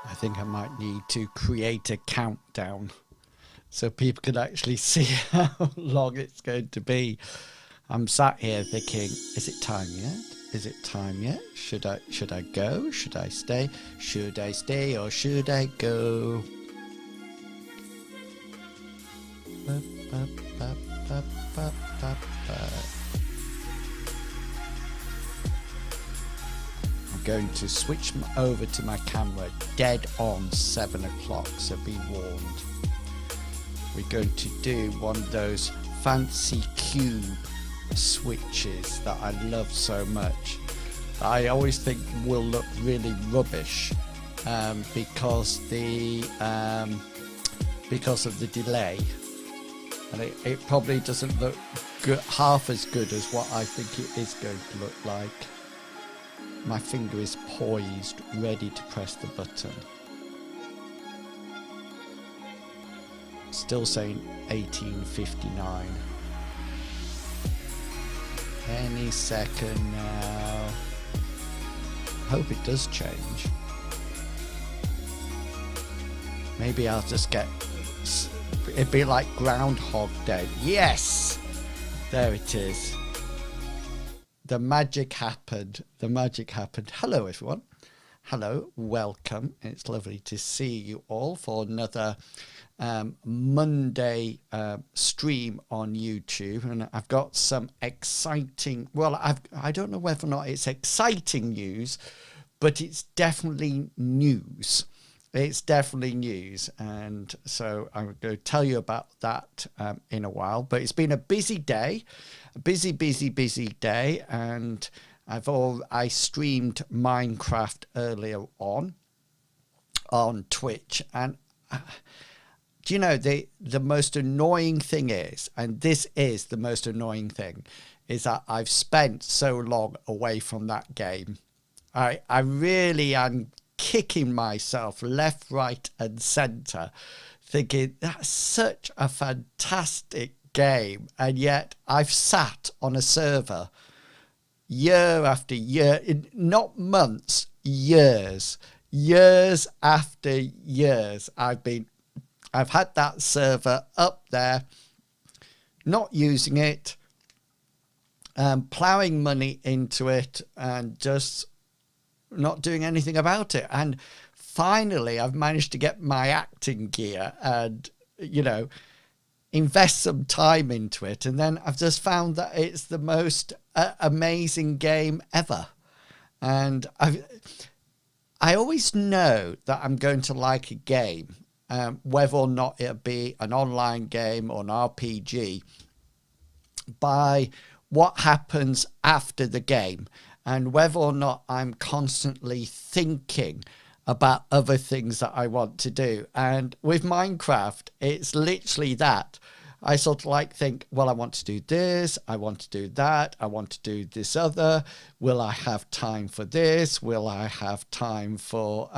I think I might need to create a countdown so people can actually see how long it's going to be. I'm sat here thinking, is it time yet? Is it time yet? Should I go? Should I stay? Should I stay or should I go? I'm going to switch over to my camera dead on 7 o'clock, so be warned. We're going to do one of those fancy cube switches that I love so much. I always think will look really rubbish because of the delay, and it probably doesn't look good, half as good as what I think it is going to look like. My finger is poised, ready to press the button. Still saying 1859. Any second now. Hope it does change. Maybe I'll just get... It'd be like Groundhog Day. Yes! There it is. The magic happened. The magic happened. Hello, everyone. Hello, welcome. It's lovely to see you all for another Monday stream on YouTube. And I've got some exciting... Well, I don't know whether or not it's exciting news, but it's definitely news. It's definitely news, and so I'm going to tell you about that in a while. But it's been a busy day, a busy day, and I streamed Minecraft earlier on Twitch, and do you know the most annoying thing is, and this is the most annoying thing, is that I've spent so long away from that game. I really am kicking myself left, right and centre, thinking that's such a fantastic game, and yet I've sat on a server year after year, not months, years after years. I've had that server up there, not using it, ploughing money into it and just not doing anything about it. And finally I've managed to get my acting gear and, you know, invest some time into it, and then I've just found that it's the most amazing game ever. And I always know that I'm going to like a game, whether or not it'll be an online game or an RPG, by what happens after the game, and whether or not I'm constantly thinking about other things that I want to do. And with Minecraft, it's literally that. I sort of like think, well, I want to do this, I want to do that, I want to do this other. Will I have time for this? Will I have time for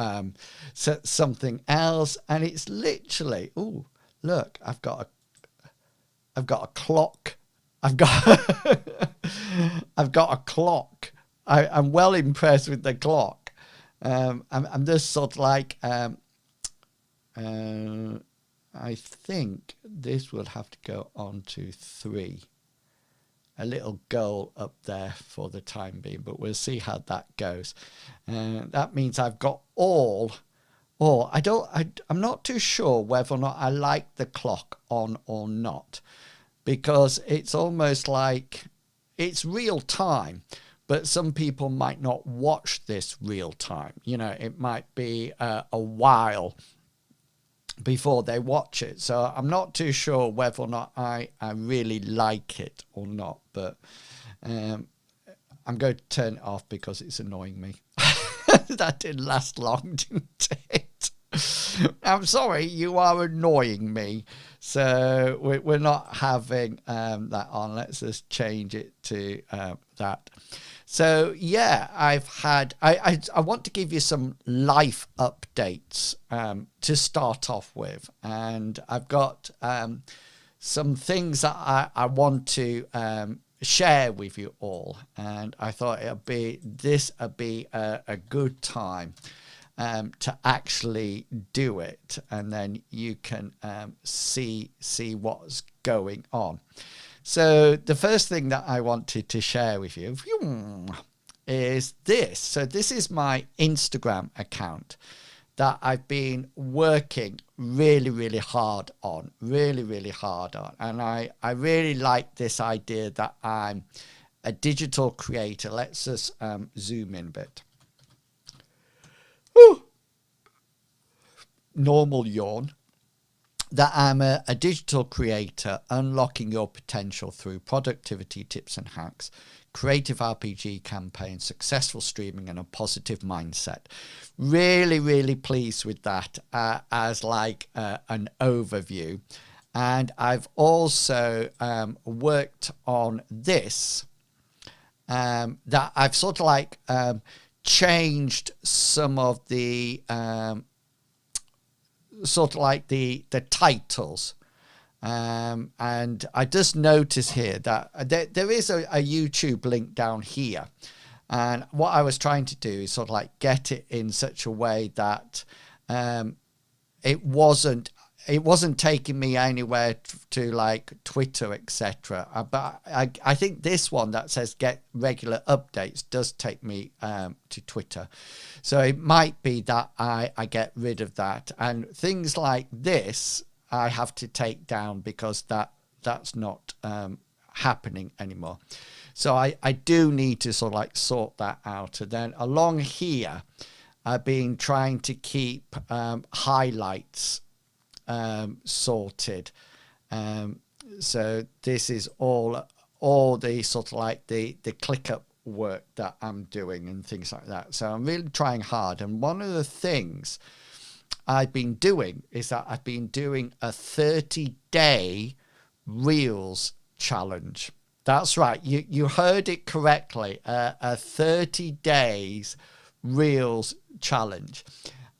something else? And it's literally, oh, look, I've got a clock. I've got a clock. I'm well impressed with the clock. I'm just sort of like, I think this will have to go on to 3. A little goal up there for the time being, but we'll see how that goes. That means I've got all. I'm not too sure whether or not I like the clock on or not, because it's almost like it's real time, but some people might not watch this real time. You know, it might be a while before they watch it. So I'm not too sure whether or not I really like it or not, but I'm going to turn it off because it's annoying me. That didn't last long, didn't it? I'm sorry, you are annoying me. So we're not having that on. Let's just change it to that. So yeah, I've had, I want to give you some life updates to start off with. And I've got some things that I want to share with you all, and I thought it'd be a good time to actually do it, and then you can see what's going on. So the first thing that I wanted to share with you is this. So this is my Instagram account that I've been working really hard on, and I really like this idea that I'm a digital creator. Let's just zoom in a bit. Whew. Normal yawn. That I'm a digital creator, unlocking your potential through productivity tips and hacks, creative RPG campaigns, successful streaming, and a positive mindset. Really pleased with that as like an overview. And I've also worked on this, that I've sort of like changed some of the sort of like the titles, and I just noticed here that there is a YouTube link down here, and what I was trying to do is sort of like get it in such a way that it wasn't taking me anywhere to like Twitter, etc. But I think this one that says get regular updates does take me to Twitter. So it might be that I get rid of that. And things like this, I have to take down because that's not happening anymore. So I do need to sort of like sort that out. And then along here, I've been trying to keep highlights sorted. So this is all the sort of like the ClickUp work that I'm doing and things like that. So I'm really trying hard. And one of the things I've been doing is that I've been doing a 30-day Reels challenge. That's right. You heard it correctly. A 30 days Reels challenge.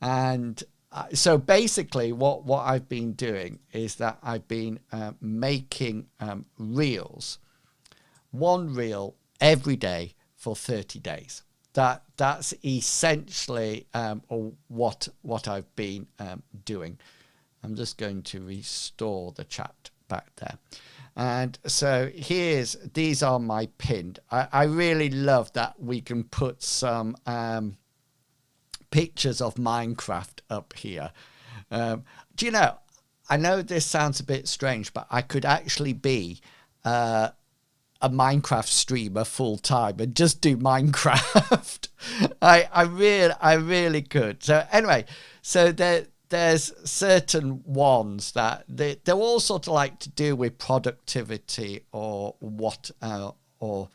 And so basically what I've been doing is that I've been making reels, one reel every day for 30 days. That's essentially what I've been doing. I'm just going to restore the chat back there. And so these are my pinned. I really love that we can put some pictures of Minecraft up here. Do you know, I know this sounds a bit strange, but I could actually be a Minecraft streamer full time and just do Minecraft. I really could. So anyway, so there's certain ones that they're all sort of like to do with productivity or or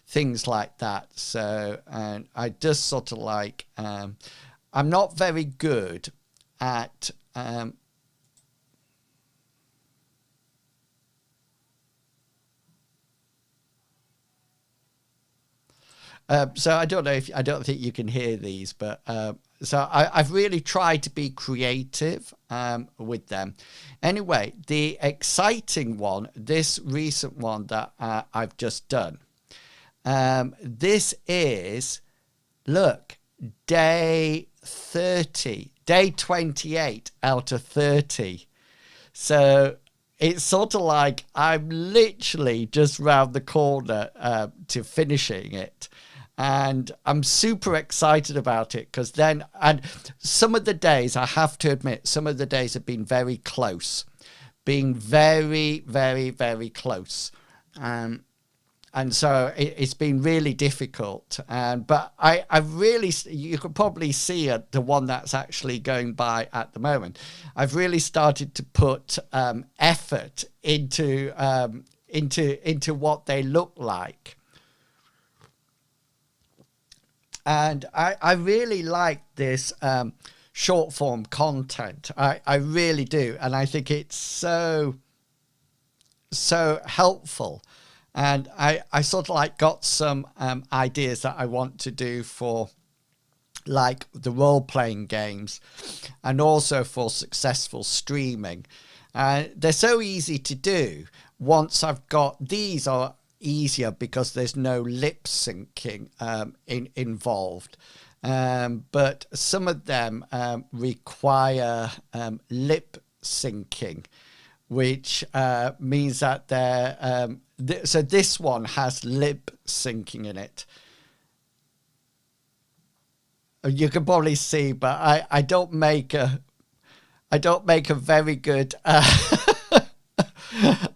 things like that. So, and I just sort of like, I'm not very good at so I don't think you can hear these, but so I've really tried to be creative with them. Anyway, the exciting one, this recent one that I've just done, this is, look, day 30, day 28 out of 30. So it's sort of like I'm literally just round the corner to finishing it. And I'm super excited about it because then, and some of the days, I have to admit, some of the days have been very close, being very close. And so it's been really difficult. But I really, you could probably see the one that's actually going by at the moment. I've really started to put effort into what they look like. And I really like this short form content. I really do. And I think it's so helpful. And I sort of like got some ideas that I want to do for like the role-playing games and also for successful streaming. They're so easy to do once I've got these, or easier because there's no lip syncing involved. But some of them require lip syncing, which means that they're so this one has lip syncing in it. You can probably see, but I don't make a very good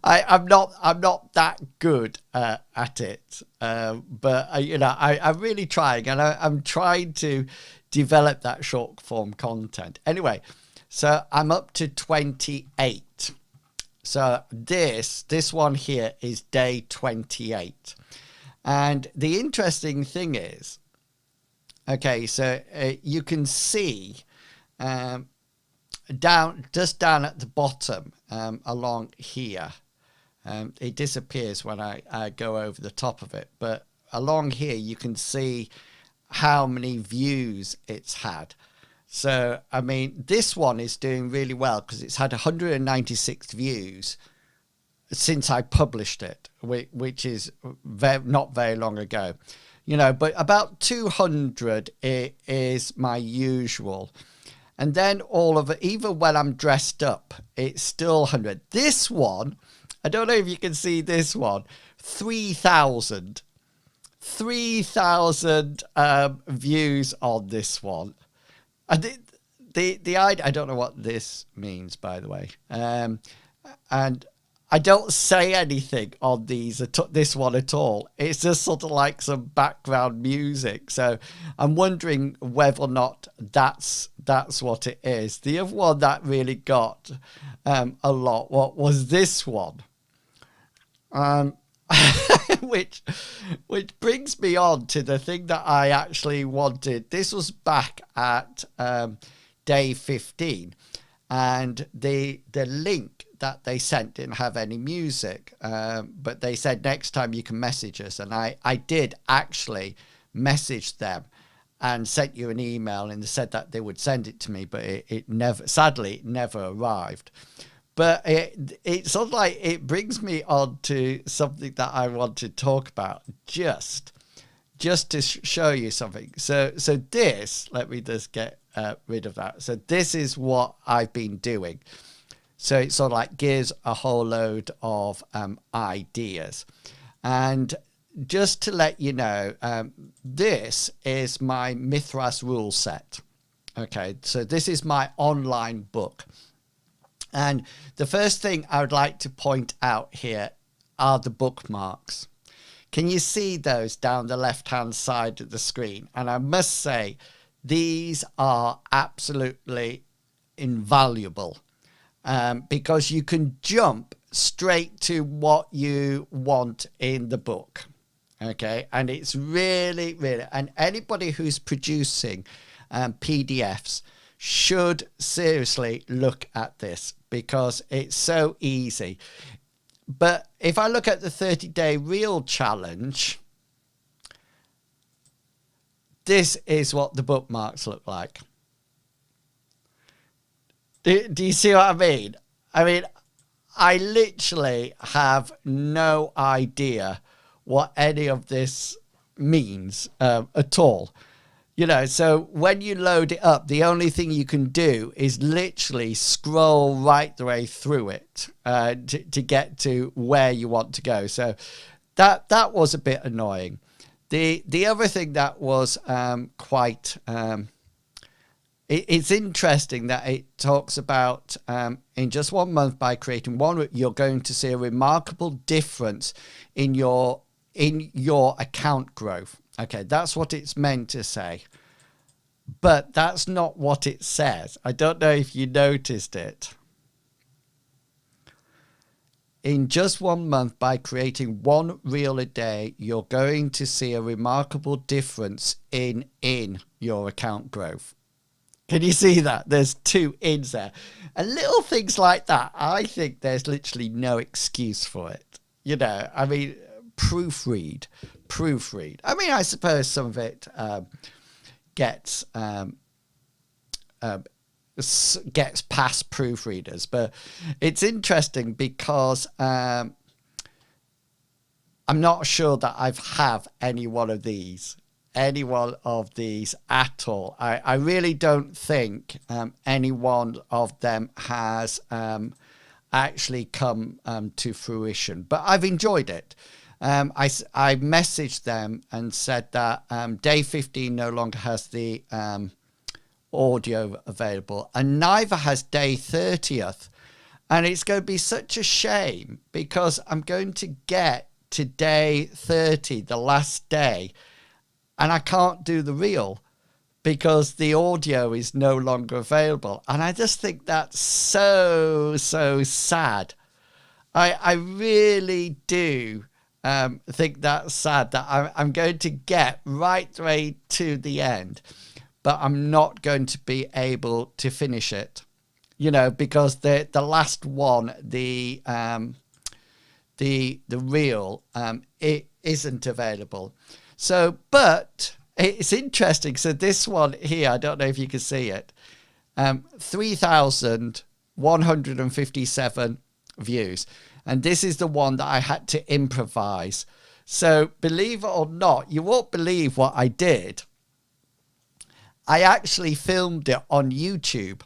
I'm not that good at it, but I'm really trying, and I'm trying to develop that short form content. Anyway, so I'm up to 28. So this one here is day 28, and the interesting thing is, okay, so you can see down at the bottom along here, it disappears when I go over the top of it, but along here you can see how many views it's had. So I mean, this one is doing really well because it's had 196 views since I published it, which is not very long ago, but about 200 is my usual. And then all of it, even when I'm dressed up, it's still 100. This one, I don't know if you can see this one, 3,000 views on this one. And I don't know what this means, by the way. And I don't say anything on this one at all. It's just sort of like some background music. So I'm wondering whether or not that's what it is. The other one that really got a lot, what was this one? which brings me on to the thing that I actually wanted. This was back at day 15, and the link that they sent didn't have any music, but they said next time you can message us, and I did actually message them and sent you an email, and they said that they would send it to me, but it never, sadly, it never arrived. But it's sort of like, it brings me on to something that I want to talk about, just to show you something. So this, let me just get rid of that. So this is what I've been doing. So it sort of like gives a whole load of ideas. And just to let you know, this is my Mithras rule set. Okay, so this is my online book. And the first thing I would like to point out here are the bookmarks. Can you see those down the left-hand side of the screen? And I must say, these are absolutely invaluable, because you can jump straight to what you want in the book. Okay, and it's really, and anybody who's producing PDFs should seriously look at this, because it's so easy. But if I look at the 30-day reel challenge, this is what the bookmarks look like. Do you see what I mean? I mean, I literally have no idea what any of this means at all. So when you load it up, the only thing you can do is literally scroll right the way through it to get to where you want to go. So that was a bit annoying. The other thing that was quite... it's interesting that it talks about in just 1 month, by creating one, you're going to see a remarkable difference in your account growth. Okay, that's what it's meant to say, but that's not what it says. I don't know if you noticed it. In just 1 month, by creating one reel a day, you're going to see a remarkable difference in your account growth. Can you see that? There's 2 ins there. And little things like that, I think there's literally no excuse for it. I mean, proofread. I mean, I suppose some of it gets past proofreaders, but it's interesting because I'm not sure that I've have any one of these at all. I really don't think any one of them has actually come to fruition, but I've enjoyed it. I messaged them and said that day 15 no longer has the audio available, and neither has day 30th. And it's going to be such a shame, because I'm going to get to day 30, the last day, and I can't do the reel because the audio is no longer available. And I just think that's so sad. I really do think that's sad, that I'm going to get right the way to the end, but I'm not going to be able to finish it. You know, because the last one, the reel, it isn't available. So, but it's interesting. So this one here, I don't know if you can see it, 3,157 views, and this is the one that I had to improvise. So believe it or not, you won't believe what I did. I actually filmed it on YouTube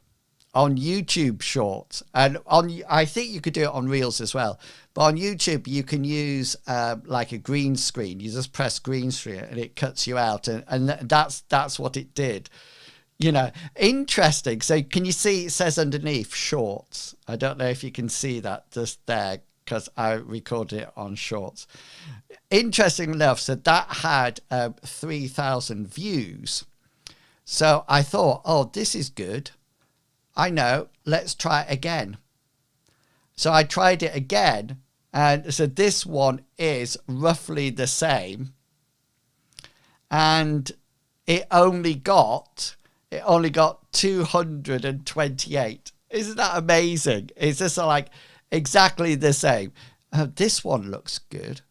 Shorts, and I think you could do it on Reels as well, but on YouTube you can use like a green screen. You just press green screen and it cuts you out, and that's what it did. You know, interesting. So can you see it says underneath Shorts? I don't know if you can see that just there, because I recorded it on Shorts. Interesting enough, so that had 3,000 views. So I thought, oh, this is good. I know, let's try it again. So I tried it again, and so this one is roughly the same, and it only got 228. Isn't that amazing? It's just like exactly the same. This one looks good.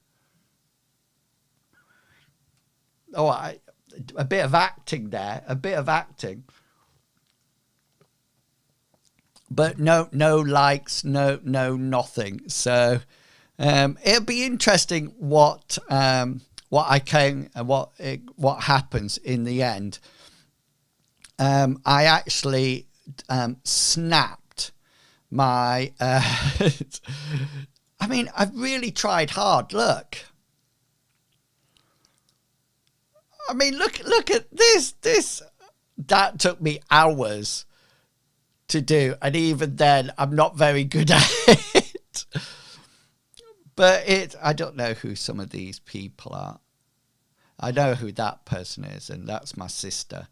Oh, a bit of acting there, a bit of acting. But no likes, no nothing. So it'll be interesting what happens in the end. I actually snapped my. I mean, I've really tried hard. Look. I mean, look at this. That took me hours to do, and even then I'm not very good at it. But I don't know who some of these people are. I know who that person is, and that's my sister.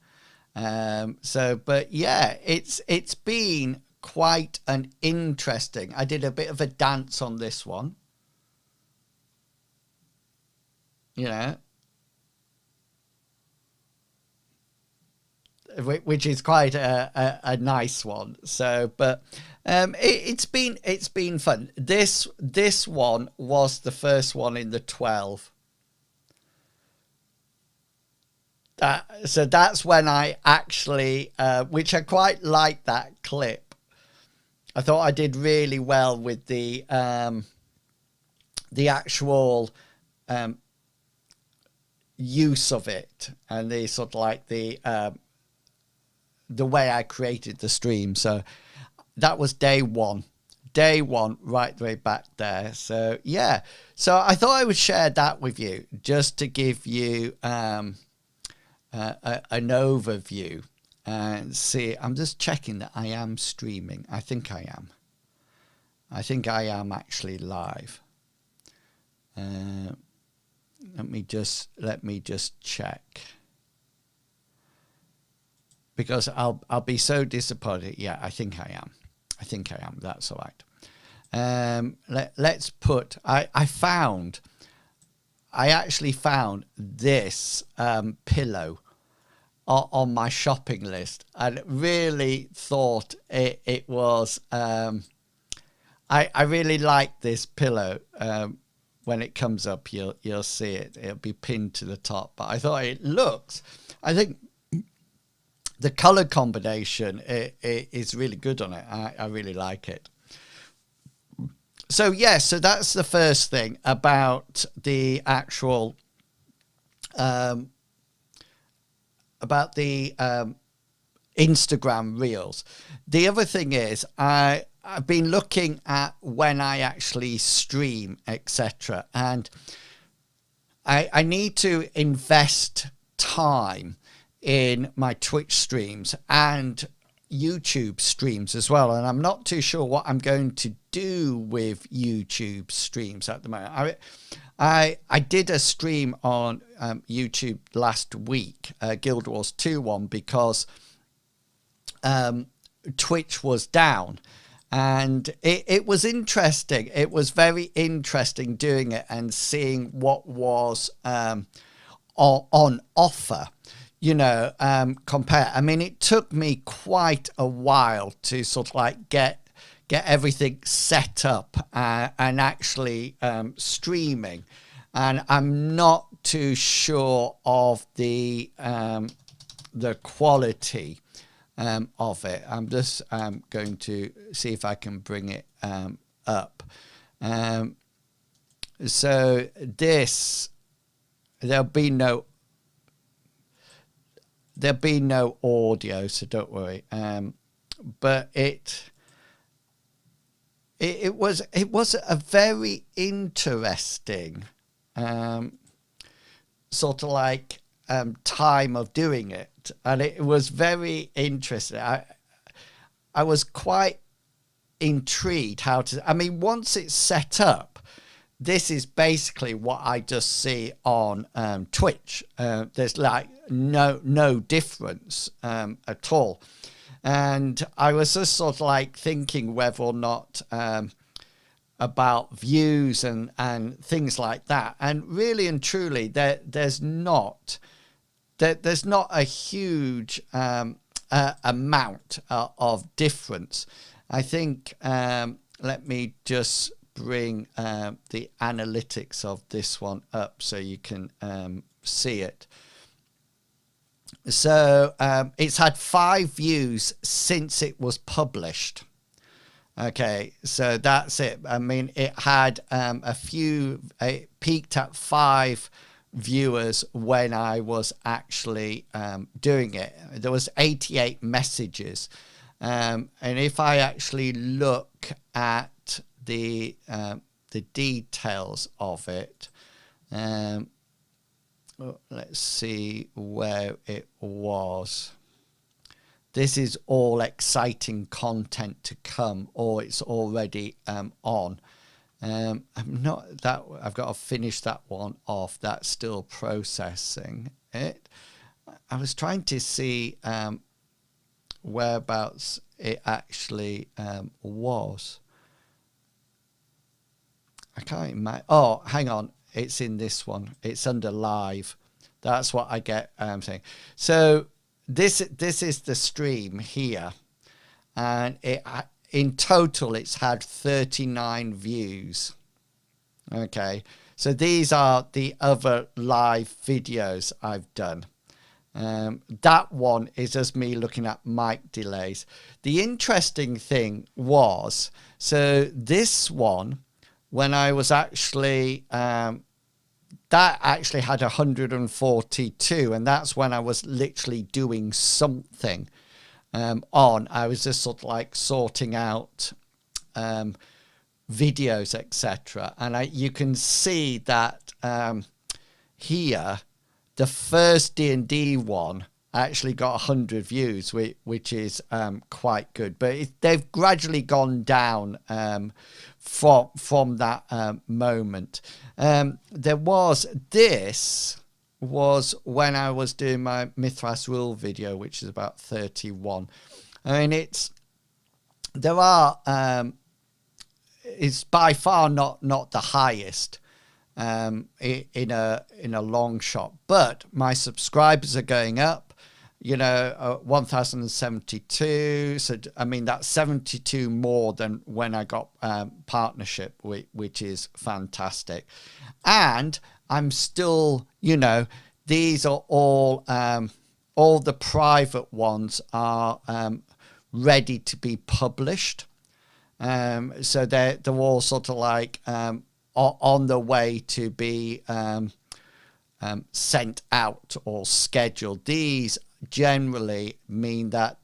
But yeah, it's been quite an interesting. I did a bit of a dance on this one, you know, which is quite a nice one. So, but it's been fun. This one was the first one in the 12. So that's when I actually, which I quite like that clip. I thought I did really well with the actual use of it, and the sort of like the way I created the stream. So that was day one, right the way back there. So yeah, so I thought I would share that with you just to give you an overview and see. I'm just checking that I am streaming. I think I am. I think I am actually live. Let me just check, because I'll be so disappointed. Yeah, I think I am. That's all right. Let's put. I actually found this pillow on my shopping list, and really thought it was. I really like this pillow. When it comes up, you'll see it. It'll be pinned to the top. But I thought it looks. I think the color combination is really good on it. I really like it. So yeah, so that's the first thing about the actual about the Instagram Reels. The other thing is I've been looking at when I actually stream, etc., and I need to invest time in my Twitch streams and YouTube streams as well, and I'm not too sure what I'm going to do with YouTube streams at the moment. I did a stream on YouTube last week, Guild Wars 2 one, because Twitch was down, and it was interesting. It was very interesting doing it and seeing what was on offer, you know, compare. I mean, it took me quite a while to sort of like get everything set up and actually streaming, and I'm not too sure of the quality of it. I'm just going to see if I can bring it up. So this, there'll be no audio, so don't worry. But it was a very interesting sort of like time of doing it, and it was very interesting. I was quite intrigued how to. I mean, once it's set up, this is basically what I just see on Twitch. There's like no difference at all, and I was just sort of like thinking whether or not about views and things like that, and really and truly there's not a huge amount of difference. I think let me just bring the analytics of this one up so you can see it. So it's had 5 views since it was published. Okay, so that's it. I mean, it had it peaked at 5 viewers when I was actually doing it. There was 88 messages, and if I actually look at the details of it, let's see where it was. This is all exciting content to come, or it's already on. I'm not that. I've got to finish that one off. That's still processing it. I was trying to see whereabouts it actually was. I can't imagine. Oh, hang on. It's in this one. It's under live. That's what I get saying. So this is the stream here, and in total it's had 39 views. Okay, so these are the other live videos I've done. That one is just me looking at mic delays. The interesting thing was, so this one, when I was actually that actually had 142, and that's when I was literally doing something on. I was just sort of like sorting out videos, etc. And you can see that here, the first D&D one actually got 100 views, which is quite good. But they've gradually gone down from that moment. This was when I was doing my Mithras Rule video, which is about 31. I mean, it's by far not the highest in a long shot, but my subscribers are going up. You know, 1,072. So I mean, that's 72 more than when I got partnership, which is fantastic. And I'm still, you know, these are all the private ones are ready to be published. So they're all sort of like on the way to be sent out or scheduled. These generally mean that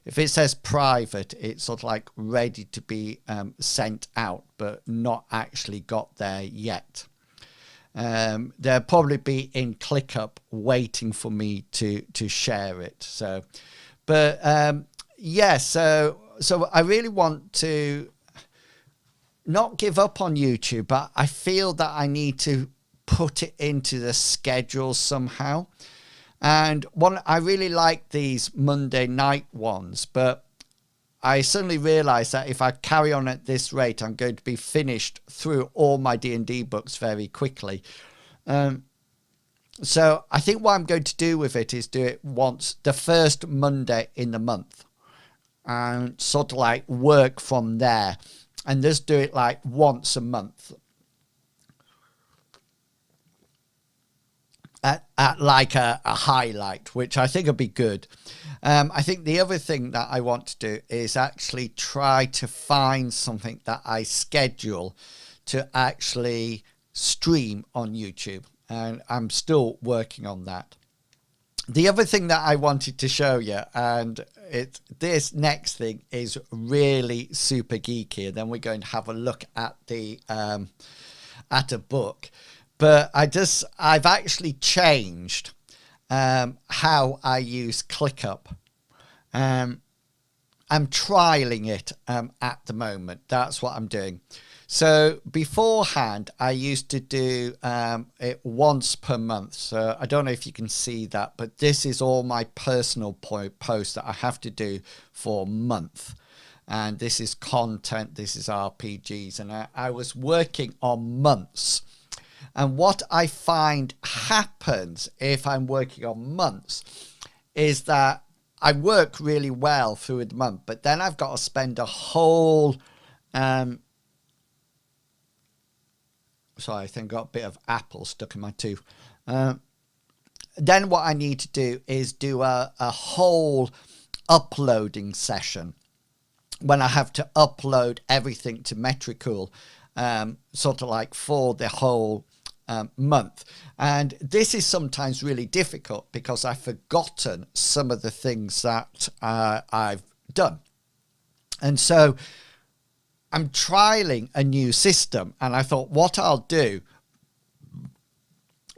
if it says private, it's sort of like ready to be sent out, but not actually got there yet. They'll probably be in ClickUp waiting for me to share it. So, but yeah, so I really want to not give up on YouTube, but I feel that I need to put it into the schedule somehow. And I really like these Monday night ones, but I suddenly realized that if I carry on at this rate, I'm going to be finished through all my D&D books very quickly. So I think what I'm going to do with it is do it once, the first Monday in the month, and sort of like work from there, and just do it like once a month. At like a highlight, which I think would be good. I think the other thing that I want to do is actually try to find something that I schedule to actually stream on YouTube. And I'm still working on that. The other thing that I wanted to show you, and this next thing is really super geeky, and then we're going to have a look at at a book. But I've actually changed how I use ClickUp. I'm trialing it at the moment. That's what I'm doing. So beforehand, I used to do it once per month. So I don't know if you can see that, but this is all my personal posts that I have to do for a month. And this is content, this is RPGs. And I was working on months. And what I find happens if I'm working on months is that I work really well through the month, but then I've got to spend a whole... sorry, I think I got a bit of apple stuck in my tooth. Then what I need to do is do a whole uploading session when I have to upload everything to Metricool, sort of like for the whole month. And this is sometimes really difficult because I've forgotten some of the things that I've done. And so I'm trialing a new system, and I thought what I'll do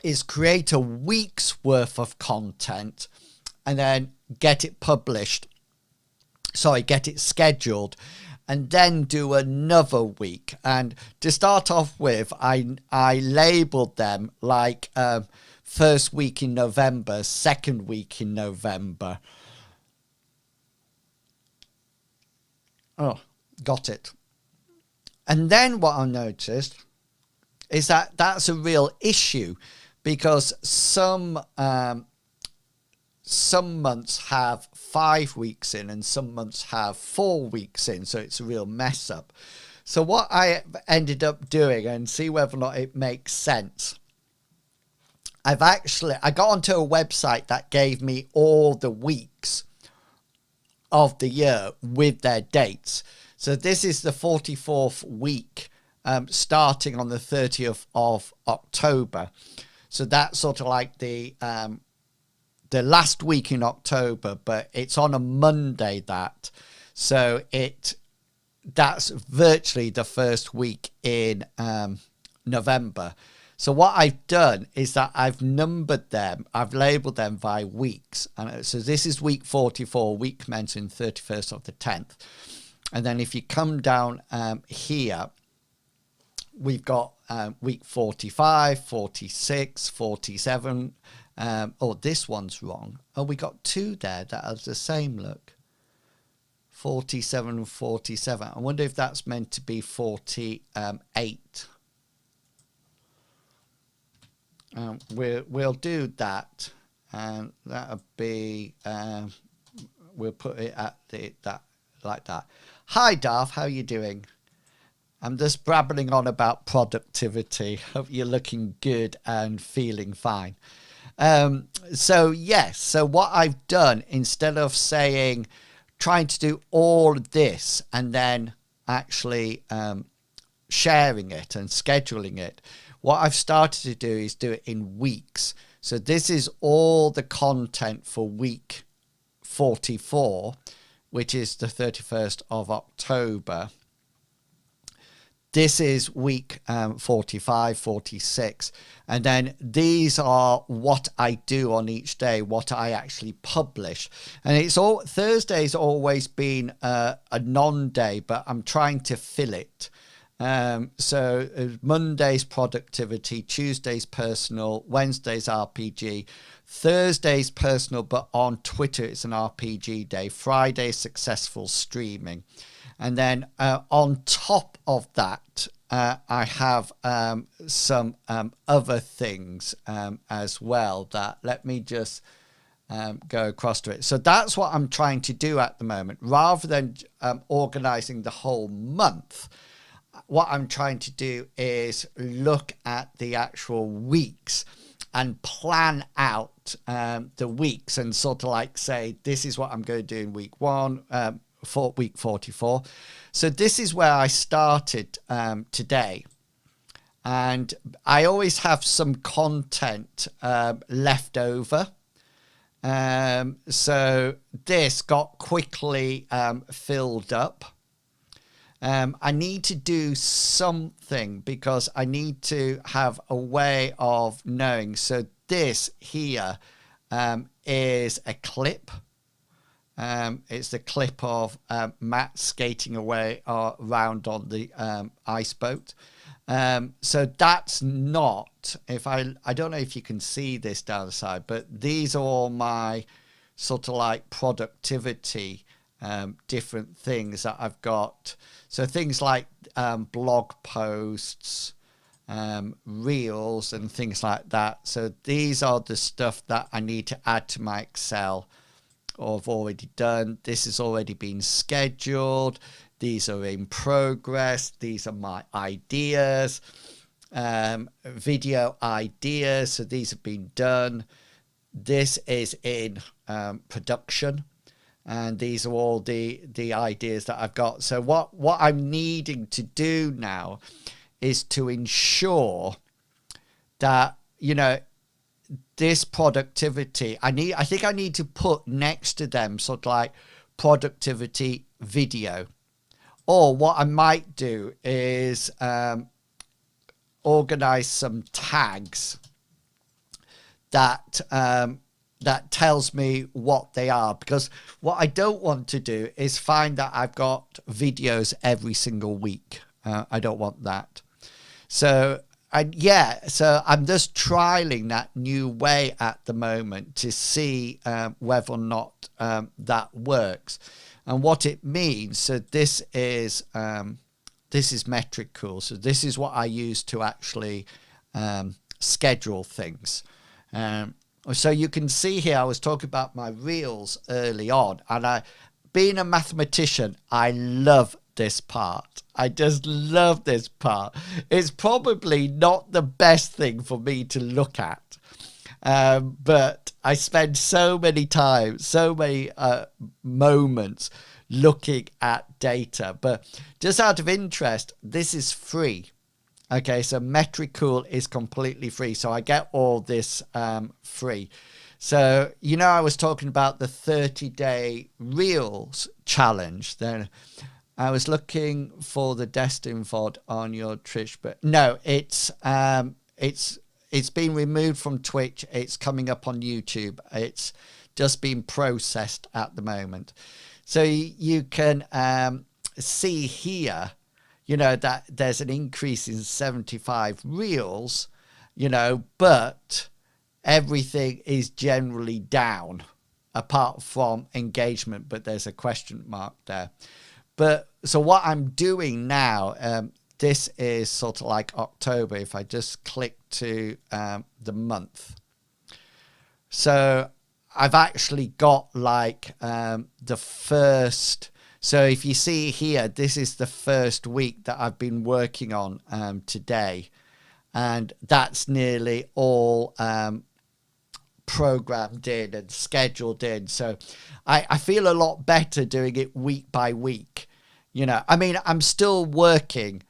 is create a week's worth of content and then get it published. Sorry, get it scheduled, and then do another week. And to start off with, I labeled them like first week in November, second week in November. Oh, got it. And then what I noticed is that that's a real issue, because some months have 5 weeks in and some months have 4 weeks in, so it's a real mess up. So what I ended up doing, and see whether or not it makes sense, I got onto a website that gave me all the weeks of the year with their dates. So this is the 44th week, starting on the 30th of October. So that's sort of like the last week in October, but it's on a Monday that. So that's virtually the first week in November. So what I've done is that I've numbered them, I've labelled them by weeks. And so this is week 44, week commencing 31st of the 10th. And then if you come down here, we've got week 45, 46, 47. Oh, this one's wrong. Oh, we got two there that have the same look. 47 and 47. I wonder if that's meant to be 48. We'll do that, and that'll be we'll put it at that like that. Hi Darth, how are you doing? I'm just babbling on about productivity. Hope you're looking good and feeling fine. So yes, so what I've done, instead of trying to do all of this and then actually sharing it and scheduling it, what I've started to do is do it in weeks. So this is all the content for week 44, which is the 31st of October. This is week 45, 46. And then these are what I do on each day, what I actually publish. And it's all, Thursday's always been a non-day, but I'm trying to fill it. So Monday's productivity, Tuesday's personal, Wednesday's RPG, Thursday's personal, but on Twitter it's an RPG day, Friday's successful streaming. And then on top of that, I have some other things as well that, let me just go across to it. So that's what I'm trying to do at the moment. Rather than organizing the whole month, what I'm trying to do is look at the actual weeks and plan out the weeks and sort of like say, this is what I'm going to do in week 1, for week 44. So this is where I started today, and I always have some content left over. So this got quickly filled up. I need to do something because I need to have a way of knowing. So this here is a clip. It's the clip of Matt skating away around on the ice boat. So that's not, if I don't know if you can see this down the side, but these are all my sort of like productivity, different things that I've got. So things like blog posts, reels and things like that. So these are the stuff that I need to add to my Excel, or I've already done. This has already been scheduled. These are in progress. These are my ideas, video ideas. So these have been done. This is in production. And these are all the ideas that I've got. So what I'm needing to do now is to ensure that, you know, this productivity, I think I need to put next to them sort of like productivity video. Or what I might do is organize some tags that that tells me what they are, because what I don't want to do is find that I've got videos every single week. I don't want that. So so I'm just trialing that new way at the moment to see whether or not that works and what it means. So this is Metricool. So this is what I use to actually schedule things. So you can see here, I was talking about my reels early on, and being a mathematician, I love this part. I just love this part. It's probably not the best thing for me to look at, but I spend so many moments looking at data. But just out of interest, this is free. Okay, so Metricool is completely free. So I get all this free. So, you know, I was talking about the 30-day Reels challenge. Then I was looking for the Destin VOD on your Twitch, but no, it's been removed from Twitch. It's coming up on YouTube. It's just being processed at the moment. So you can see here, you know, that there's an increase in 75 reels, you know, but everything is generally down apart from engagement, but there's a question mark there. But so what I'm doing now, this is sort of like October. If I just click to the month. So I've actually got like the first. So if you see here, this is the first week that I've been working on today. And that's nearly all programmed in and scheduled in. So I feel a lot better doing it week by week, You know, I mean, I'm still working.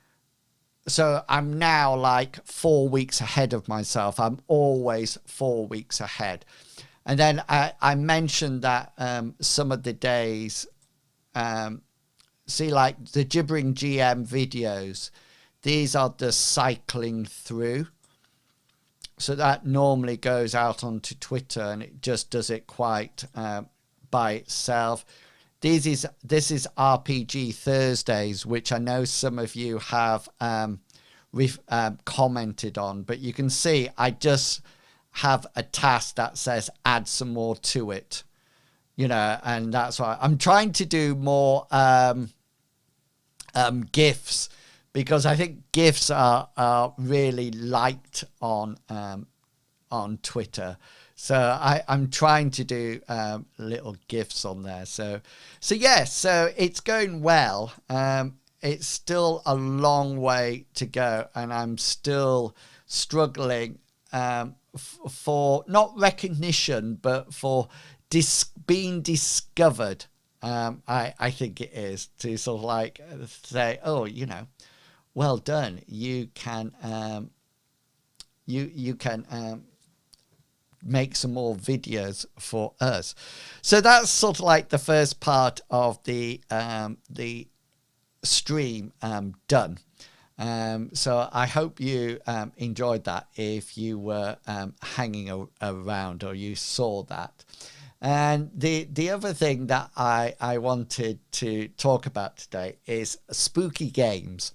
So I'm now like 4 weeks ahead of myself. I'm always 4 weeks ahead. And then I mentioned that some of the days, see, like the Gibbering GM videos, these are the cycling through. So that normally goes out onto Twitter, and it just does it quite by itself. This is RPG Thursdays, which I know some of you have commented on, but you can see I just have a task that says add some more to it, you know, and that's why I'm trying to do more GIFs, because I think GIFs are really liked on Twitter. So I'm trying to do little GIFs on there. So yes, so it's going well. It's still a long way to go, and I'm still struggling for not recognition, but for being discovered. I think it is to sort of like say, oh, you know, well done. You can you can make some more videos for us. So that's sort of like the first part of the stream done. So I hope you enjoyed that if you were hanging around or you saw that. And the other thing that I wanted to talk about today is spooky games.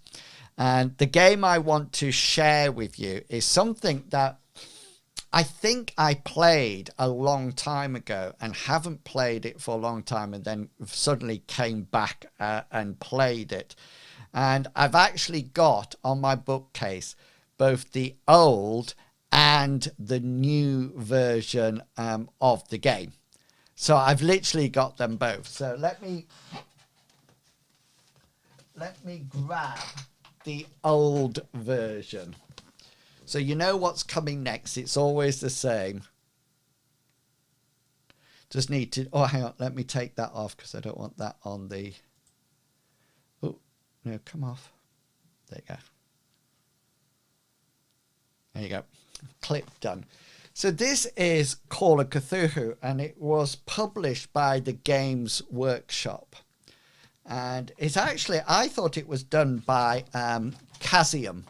And the game I want to share with you is something that I think I played a long time ago and haven't played it for a long time, and then suddenly came back and played it. And I've actually got on my bookcase both the old and the new version of the game. So I've literally got them both. So let me grab the old version. So you know what's coming next. It's always the same. Just need to... Oh, hang on. Let me take that off because I don't want that on the... Oh, no, come off. There you go. There you go. Clip done. So this is Call of Cthulhu, and it was published by the Games Workshop. And it's actually... I thought it was done by Chaosium.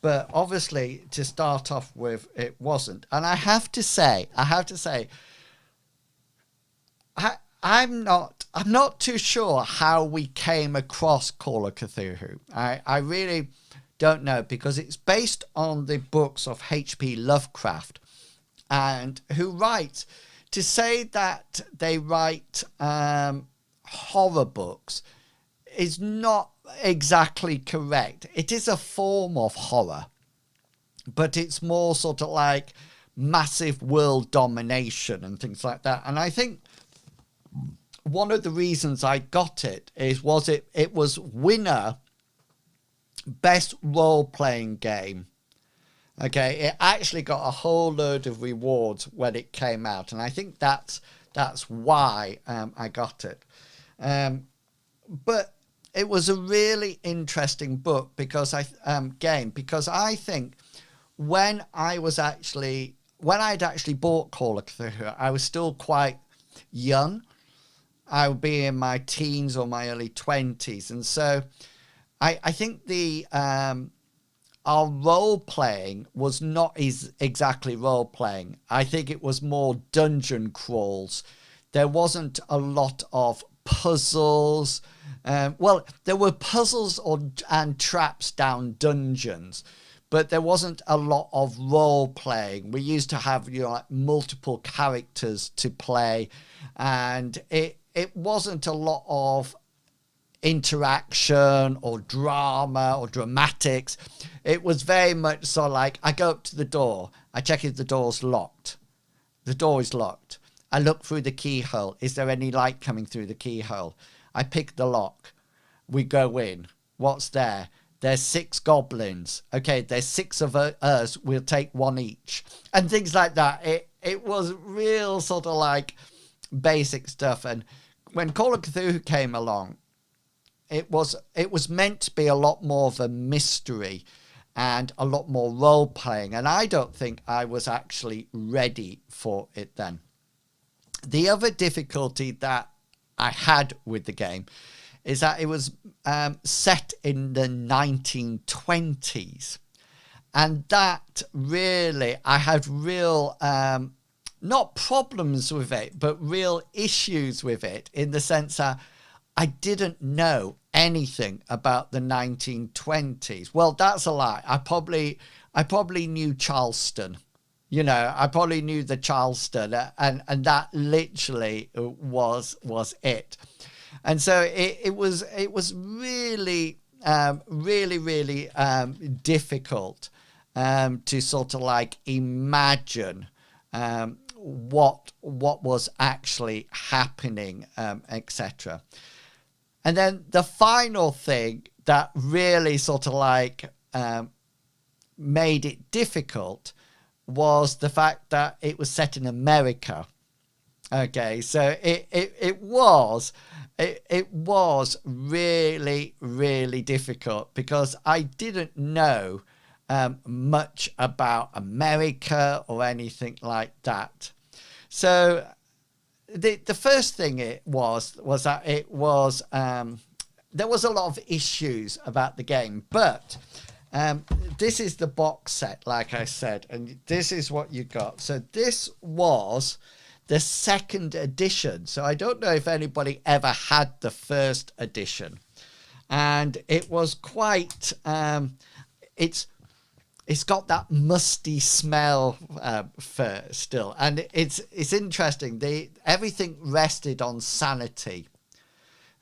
But obviously, to start off with, it wasn't. And I have to say, I'm not too sure how we came across Call of Cthulhu. I really don't know, because it's based on the books of H.P. Lovecraft, and who writes, to say that they write horror books is not exactly correct. It is a form of horror, but it's more sort of like massive world domination and things like that. And I think one of the reasons I got it was it was winner best role-playing game. Okay, it actually got a whole load of rewards when it came out, and I think that's why I got it. But it was a really interesting book because because I think when I'd actually bought Call of Cthulhu, I was still quite young. I would be in my teens or my early 20s, and so I think our role playing was not exactly role playing. I think it was more dungeon crawls. There wasn't a lot of puzzles. Well, there were puzzles and traps down dungeons, but there wasn't a lot of role playing. We used to have, you know, like multiple characters to play, and it wasn't a lot of interaction or drama or dramatics. It was very much so like, I go up to the door, I check if the door's locked. The door is locked. I look through the keyhole. Is there any light coming through the keyhole? I pick the lock. We go in. What's there? There's 6 goblins. Okay, there's 6 of us. We'll take 1 each. And things like that. It was real sort of like basic stuff. And when Call of Cthulhu came along, it was meant to be a lot more of a mystery and a lot more role playing, and I don't think I was actually ready for it then. The other difficulty that I had with the game is that it was set in the 1920s, and that really, I had real not problems with it, but real issues with it, in the sense that I didn't know anything about the 1920s. Well, that's a lie. I probably knew Charleston. You know, I probably knew the Charleston, and that literally was it. And so it was really, really difficult to sort of like imagine what was actually happening, etc. And then the final thing that really sort of like made it difficult was the fact that it was set in America. Okay, so it was really, really difficult, because I didn't know much about America or anything like that. So the first thing it was that it was there was a lot of issues about the game, but this is the box set, like I said, and this is what you got. So this was the second edition. So I don't know if anybody ever had the first edition, and it was quite it's got that musty smell still, and it's interesting. Everything rested on sanity.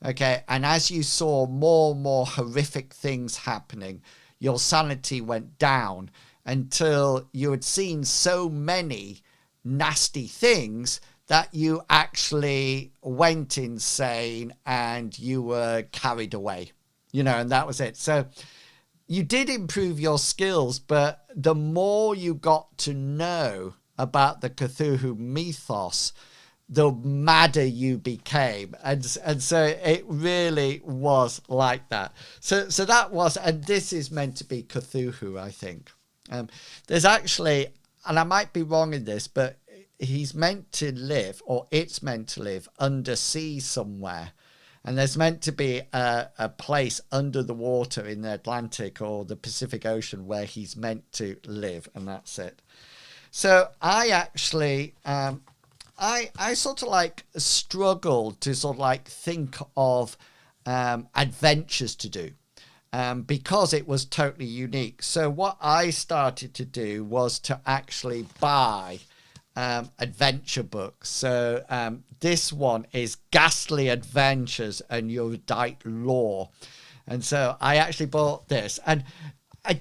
Okay, and as you saw more and more horrific things happening, your sanity went down until you had seen so many nasty things that you actually went insane and you were carried away, you know, and that was it. So you did improve your skills, but the more you got to know about the Cthulhu mythos, the madder you became. And so it really was like that. So that was, and this is meant to be Cthulhu, I think. There's actually, and I might be wrong in this, but he's meant to live, or it's meant to live, undersea somewhere. And there's meant to be a place under the water in the Atlantic or the Pacific Ocean where he's meant to live, and that's it. So I actually, I sort of like struggled to sort of like think of adventures to do, because it was totally unique. So what I started to do was to actually buy adventure books. So this one is Ghastly Adventures and Erudite Lore, and so I actually bought this, and I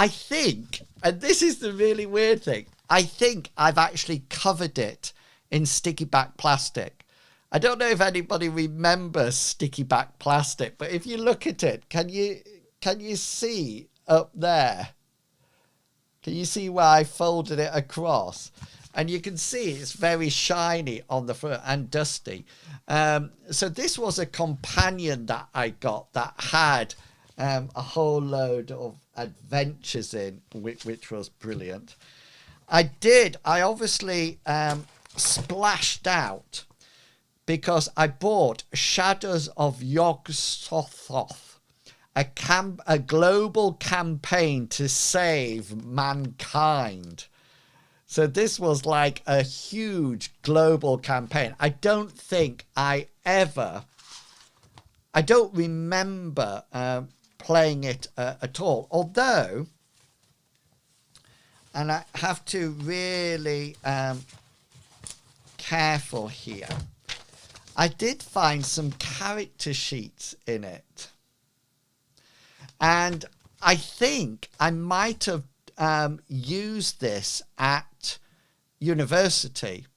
think, and this is the really weird thing, I think I've actually covered it in sticky back plastic. I don't know if anybody remembers sticky back plastic, but if you look at it, can you see up there? Can you see where I folded it across? And you can see it's very shiny on the front and dusty. So this was a companion that I got that had a whole load of adventures in, which was brilliant. I obviously splashed out because I bought Shadows of Yog-Sothoth, a global campaign to save mankind. So this was like a huge global campaign. I don't remember playing it at all. Although, and I have to really careful here, I did find some character sheets in it. And I think I might have used this at university.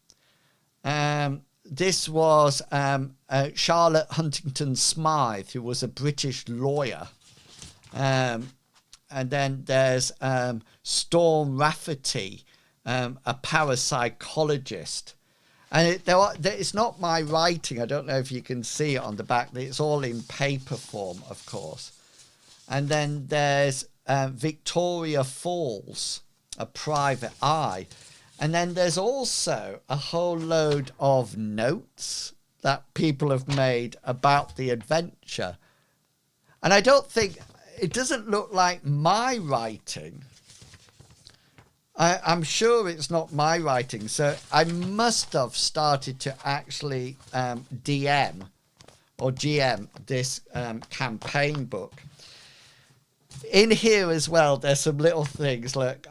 This was Charlotte Huntington Smythe, who was a British lawyer. And then there's Storm Rafferty, a parapsychologist. And it's not my writing. I don't know if you can see it on the back. It's all in paper form, of course. And then there's Victoria Falls, a private eye. And then there's also a whole load of notes that people have made about the adventure. And I don't think, it doesn't look like my writing. I'm sure it's not my writing. So I must have started to actually DM or GM this campaign book. In here as well, there's some little things. Look,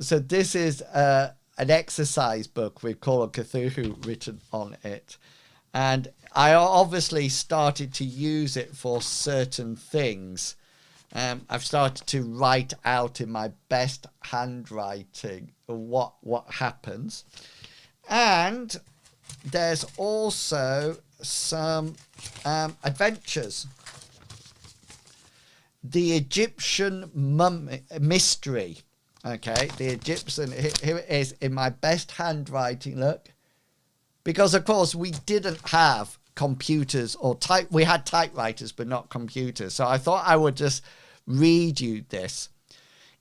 so this is an exercise book with Call of Cthulhu written on it. And I obviously started to use it for certain things. I've started to write out in my best handwriting what happens. And there's also some adventures. The Egyptian mummy mystery. Okay, the Egyptian, here it is in my best handwriting, look. Because, of course, we didn't have computers or we had typewriters, but not computers. So I thought I would just read you this.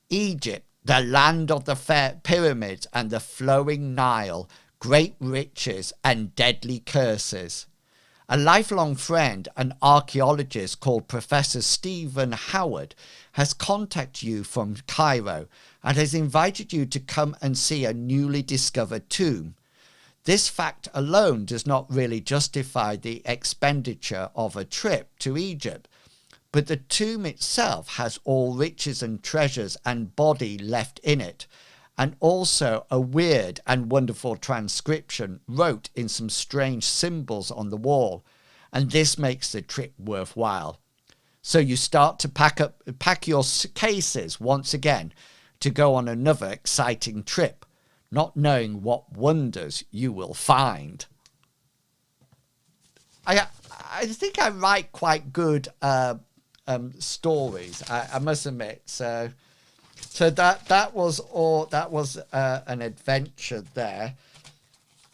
Egypt, the land of the fair pyramids and the flowing Nile, great riches and deadly curses. A lifelong friend, an archaeologist called Professor Stephen Howard, has contacted you from Cairo and has invited you to come and see a newly discovered tomb. This fact alone does not really justify the expenditure of a trip to Egypt, but the tomb itself has all riches and treasures and body left in it, and also a weird and wonderful transcription wrote in some strange symbols on the wall, and this makes the trip worthwhile. So you start to pack your cases once again to go on another exciting trip, not knowing what wonders you will find. I think I write quite good stories, I must admit. So that was all. That was an adventure there.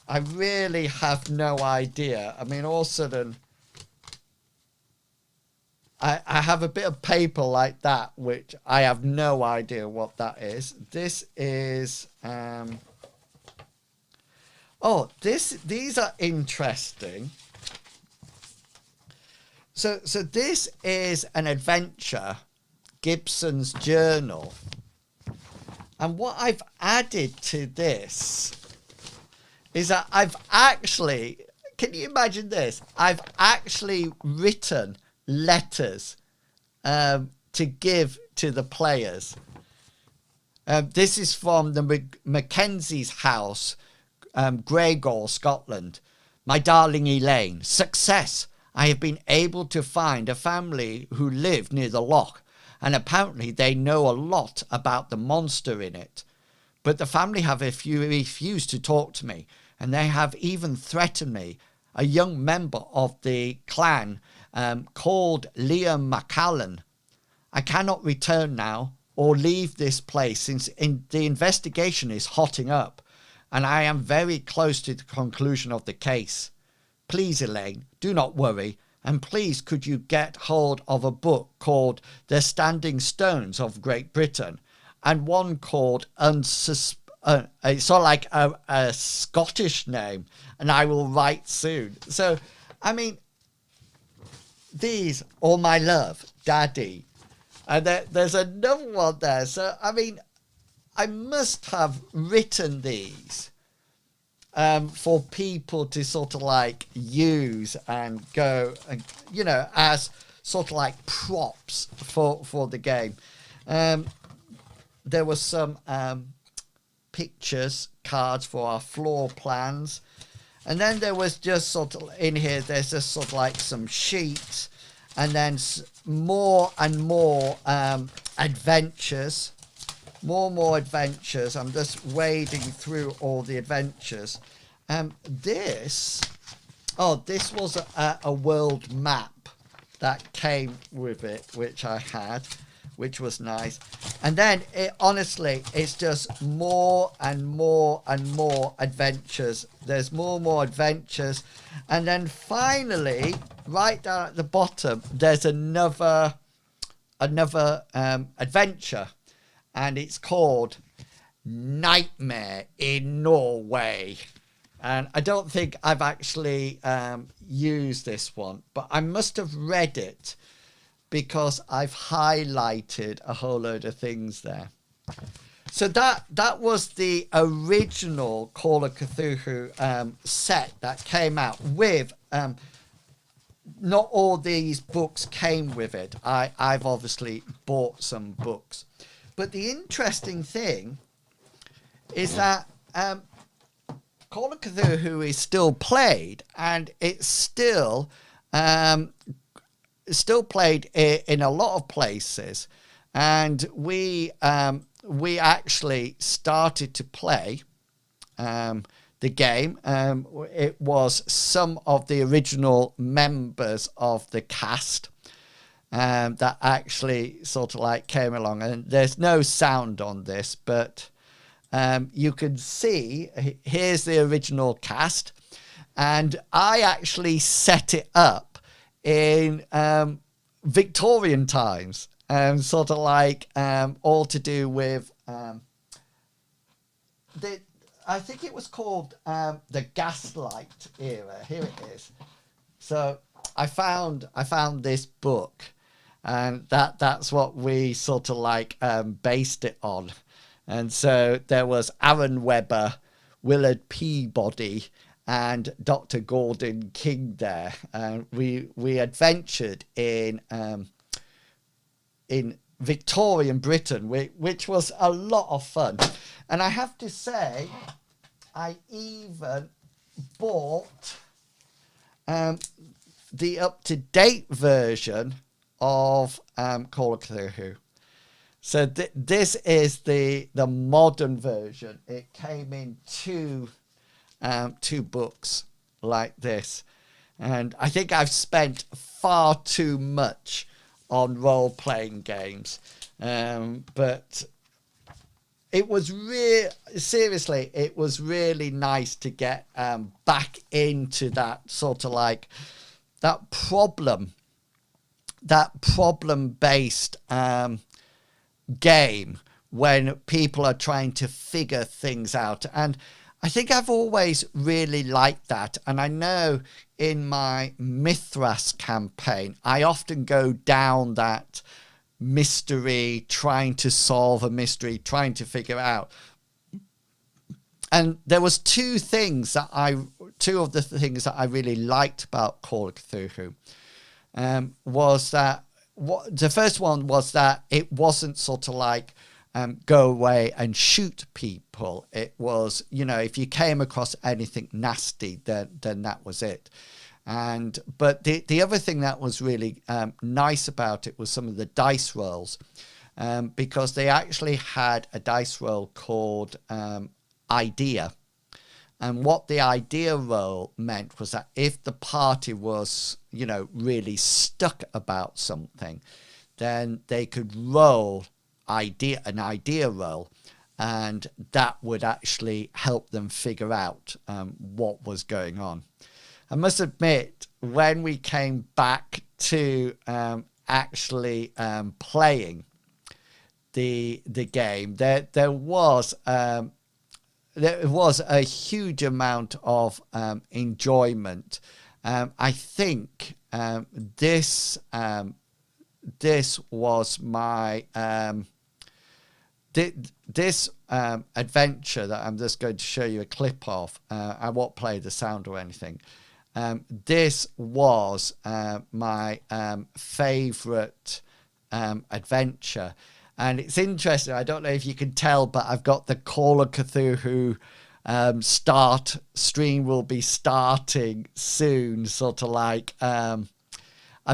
I really have no idea. I mean, all of a sudden, I have a bit of paper like that, which I have no idea what that is. This is these are interesting. So this is an adventure, Gibson's journal. And what I've added to this is that I've actually, can you imagine this? I've actually written letters to give to the players. This is from the Mackenzie's house, Gregor, Scotland. My darling Elaine, success! I have been able to find a family who live near the loch, and apparently they know a lot about the monster in it. But the family have refused to talk to me, and they have even threatened me. A young member of the clan called Liam McCallan. I cannot return now or leave this place since the investigation is hotting up, and I am very close to the conclusion of the case. Please, Elaine, do not worry, and please could you get hold of a book called The Standing Stones of Great Britain and one called it's sort of like a Scottish name, and I will write soon. So, I mean, these, All My Love, Daddy, and there's another one there. So, I mean, I must have written these for people to sort of like use and go, and, you know, as sort of like props for the game. There was some pictures, cards for our floor plans. And then there was just sort of in here, there's just sort of like some sheets, and then more and more adventures. More adventures. I'm just wading through all the adventures. This was a world map that came with it, which I had which was nice. And then honestly, it's just more and more and more adventures. There's more and more adventures. And then finally, right down at the bottom, there's another adventure, and it's called Nightmare in Norway. And I don't think I've actually used this one, but I must have read it because I've highlighted a whole load of things there. So that was the original Call of Cthulhu set that came out with. Not all these books came with it. I've obviously bought some books. But the interesting thing is that Call of Cthulhu is still played, and it's still played in a lot of places. And we actually started to play the game. It was some of the original members of the cast that actually sort of like came along. And there's no sound on this, but you can see, here's the original cast. And I actually set it up in Victorian times, sort of like all to do with I think it was called the Gaslight era. Here it is. So I found this book, and that's what we sort of like based it on. And so there was Aaron Webber, Willard Peabody, and Dr. Gordon King there. We adventured in Victorian Britain, which was a lot of fun. And I have to say, I even bought the up-to-date version of Call of Cthulhu. So this is the modern version. It came in two books like this. And I think I've spent far too much on role-playing games. But it was seriously, it was really nice to get back into that sort of like that problem-based game when people are trying to figure things out. And I think I've always really liked that. And I know in my Mithras campaign, I often go down that mystery, trying to solve a mystery, trying to figure out. And there was two of the things that I really liked about Call of Cthulhu was that the first one was that it wasn't sort of like go away and shoot people. It was, if you came across anything nasty, then that was it. But the other thing that was really nice about it was some of the dice rolls, because they actually had a dice roll called Idea. And what the idea roll meant was that if the party was, really stuck about something, then they could roll an idea roll, and that would actually help them figure out what was going on. I must admit, when we came back to actually playing the game, there was a huge amount of enjoyment. I think this was my this adventure that I'm just going to show you a clip of. I won't play the sound or anything. This was my favorite adventure. And it's interesting. I don't know if you can tell, but I've got the Call of Cthulhu stream will be starting soon. Sort of like I've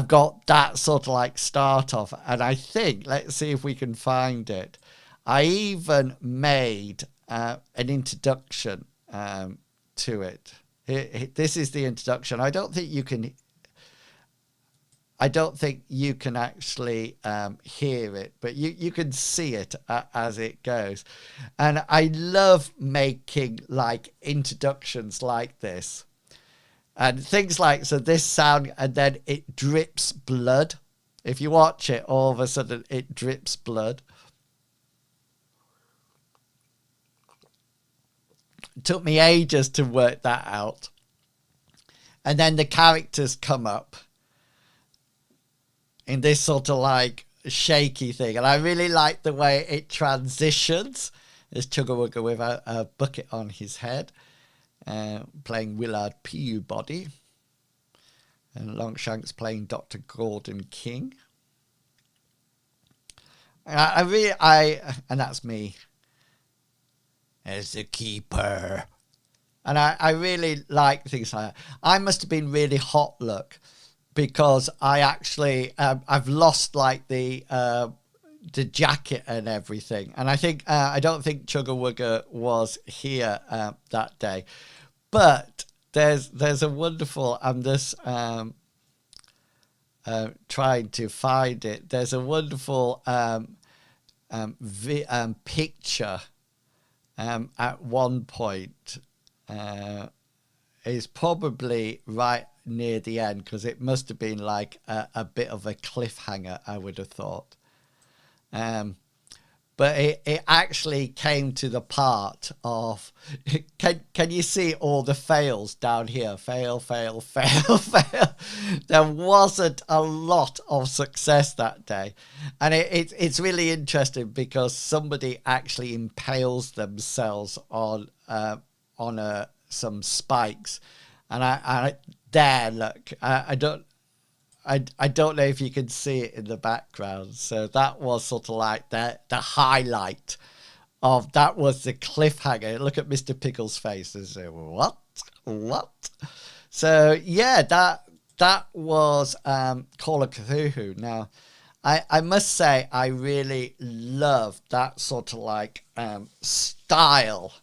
got that sort of like start off. And I think, let's see if we can find it. I even made an introduction to it. This is the introduction. I don't think you can. I don't think you can actually hear it, but you can see it as it goes. And I love making like introductions like this. And things like, so this sound, and then it drips blood. If you watch it, all of a sudden it drips blood. It took me ages to work that out. And then the characters come up in this sort of like shaky thing. And I really like the way it transitions. There's Chugga with a bucket on his head, playing Willard Peabody. And Longshanks playing Dr. Gordon King. And that's me as the keeper. And I really like things like that. I must have been really hot luck, because I actually I've lost like the jacket and everything, and I don't think Chugga Wugga was here that day, but there's a wonderful, I'm just trying to find it. There's a wonderful picture at one point. Is probably right near the end, because it must have been like a bit of a cliffhanger, I would have thought. But it actually came to the part of, can you see all the fails down here? Fail, fail, fail, fail. There wasn't a lot of success that day. And it's really interesting, because somebody actually impales themselves on some spikes. And I there, look, I don't know if you can see it in the background. So that was sort of like the highlight of, that was the cliffhanger. Look at Mr. Pickle's face and say, what? So yeah, that was Call of Cthulhu. Now, I must say, I really love that sort of like style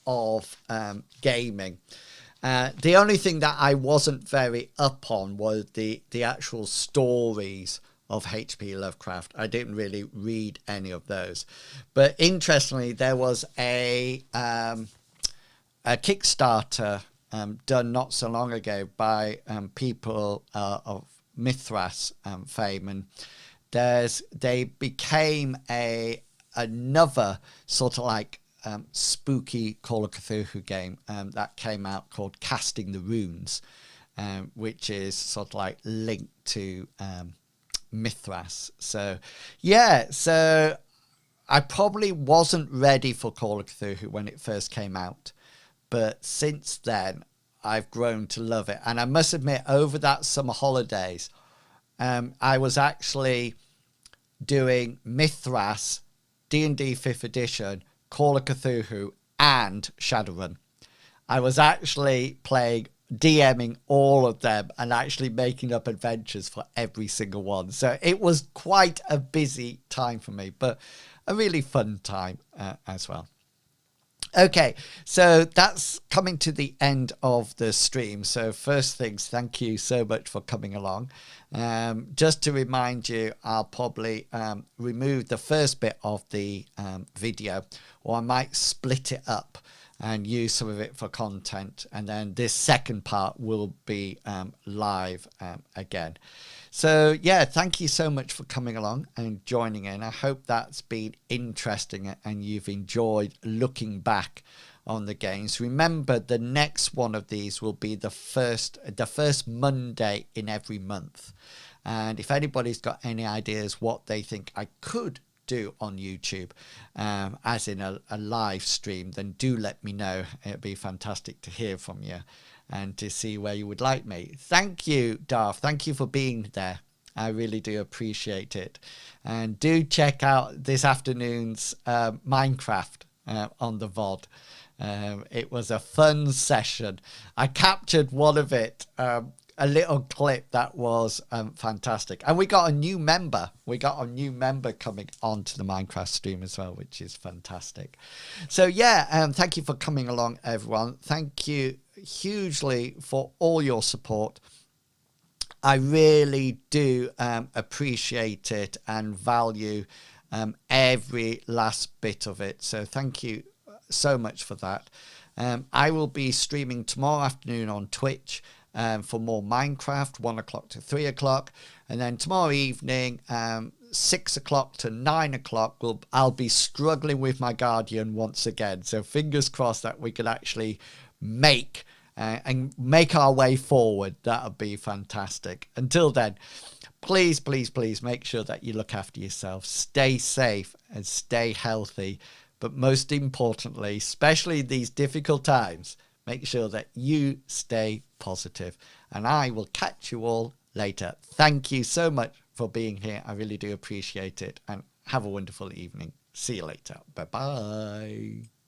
of gaming. The only thing that I wasn't very up on was the actual stories of H.P. Lovecraft. I didn't really read any of those. But interestingly, there was a Kickstarter done not so long ago by people of Mithras fame, and they became another sort of like spooky Call of Cthulhu game that came out, called Casting the Runes, which is sort of like linked to Mithras. So yeah, so I probably wasn't ready for Call of Cthulhu when it first came out, but since then I've grown to love it. And I must admit, over that summer holidays, I was actually doing Mithras, D&D 5th edition, Call of Cthulhu, and Shadowrun. I was actually DMing all of them and actually making up adventures for every single one. So it was quite a busy time for me, but a really fun time as well. Okay, so that's coming to the end of the stream. So first things, thank you so much for coming along. Just to remind you, I'll probably remove the first bit of the video, or I might split it up and use some of it for content, and then this second part will be live again. So yeah, thank you so much for coming along and joining in. I hope that's been interesting and you've enjoyed looking back on the games. Remember, the next one of these will be the first Monday in every month. And if anybody's got any ideas what they think I could do on YouTube, as in a live stream, then do let me know. It'd be fantastic to hear from you and to see where you would like me. Thank you, Darth. Thank you for being there. I really do appreciate it. And do check out this afternoon's Minecraft on the VOD. It was a fun session. I captured one of it, a little clip that was fantastic. And we got a new member. We got a new member coming onto the Minecraft stream as well, which is fantastic. So yeah, thank you for coming along, everyone. Thank you hugely for all your support. I really do appreciate it and value every last bit of it. So thank you so much for that. I will be streaming tomorrow afternoon on Twitch for more Minecraft, 1 o'clock to 3 o'clock. And then tomorrow evening, 6 o'clock to 9 o'clock, I'll be struggling with my Guardian once again. So fingers crossed that we can actually make our way forward. That would be fantastic. Until then, please, please, please make sure that you look after yourself. Stay safe and stay healthy. But most importantly, especially these difficult times, make sure that you stay positive. And I will catch you all later. Thank you so much for being here. I really do appreciate it. And have a wonderful evening. See you later. Bye-bye.